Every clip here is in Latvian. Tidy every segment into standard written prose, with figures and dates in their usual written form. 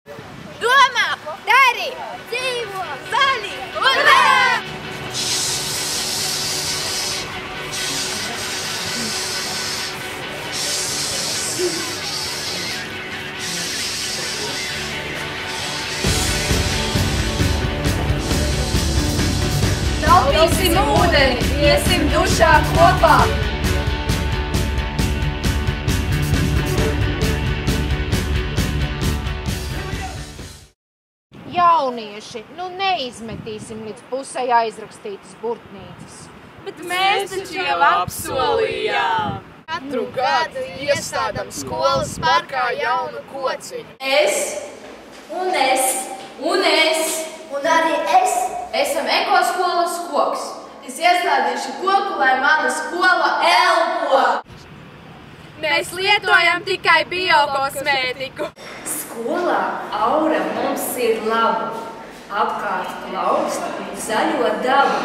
Domā, dari, dzīvo, zaļi, urā! Taupīsim ūdeni, iesim dušā kopā! Jaunieši, nu neizmetīsim līdz pusē aizrakstītas burtnīcas. Bet mēs taču jau apsolījām! Katru gadu iestādam skolas parkā jaunu kociņu. Es un arī es esam ekoskolas koks. Es iestādīšu koku, lai mana skola elpo. Mēs lietojam tikai biokosmētiku. Skolā aura mums ir laba. Apkārt plaukst zaļo dabu.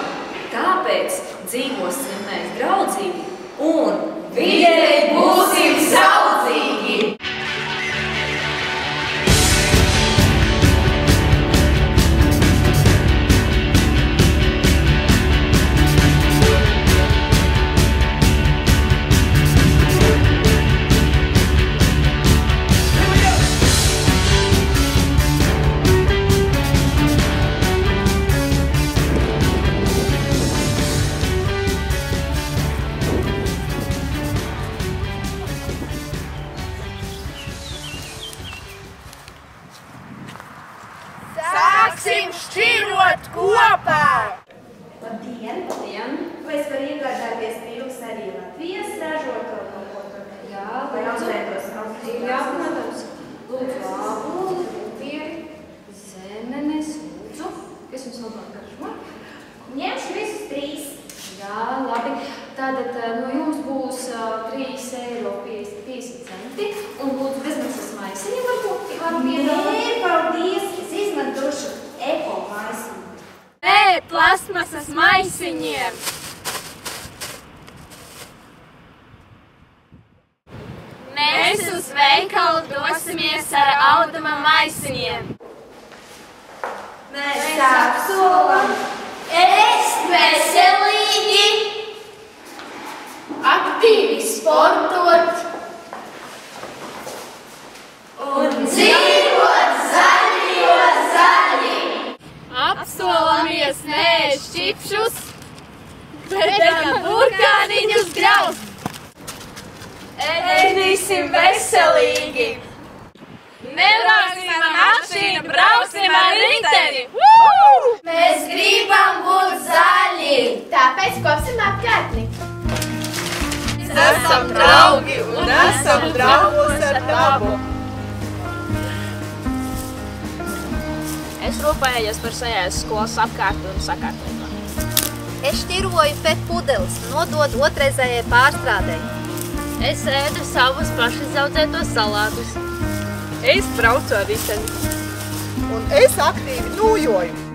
Tāpēc dzīvosim mēs draudzīgi un videi būsim saudzīgi. Sāksim šķirot kopā! Labdien! Vai es varu iegādāties pilks arī Latvijas ražoto kaut ko tur? Jā, vai audzētos? Jā, protams. Lūdzu, āboli, pupieri, zemenes, lūdzu. Kas jums labāk garšo? Ņemšu visus 3. Jā, labi. Tātad no jums būs 3,50 eiro. Un lūdzu, bezmaksas maisiņi varbūt piedāvāt? Nē, paldies! Es izmantošu eko maisiņu. Nē, plastmasas maisiņiem! Mēs uz veikalu dosimies ar auduma maisiņiem. Mēs apsolam Ēst veselīgi, aktīvi sportot un dzīvot zaļi, jo zaļi. Apsolamies neēst čipšus, bet gan burkāniņus graust. Ēdīsim veselīgi. Nebrauksim ar mašīnu, brauksim ar riteni! Mēs gribam būt zaļi, tāpēc kopsim apkārtni. Mēs esam draugi un esam draugos ar dabu. Es rūpējos par sajās skolas apkārtu un sakārtojumu. Es šķiroju pēc pudeles, nododu otrreizējai pārstrādei. Es ēdu savus pašizaudzētos salātus. Es braucu ar riteni. Un es aktīvi nūjoju.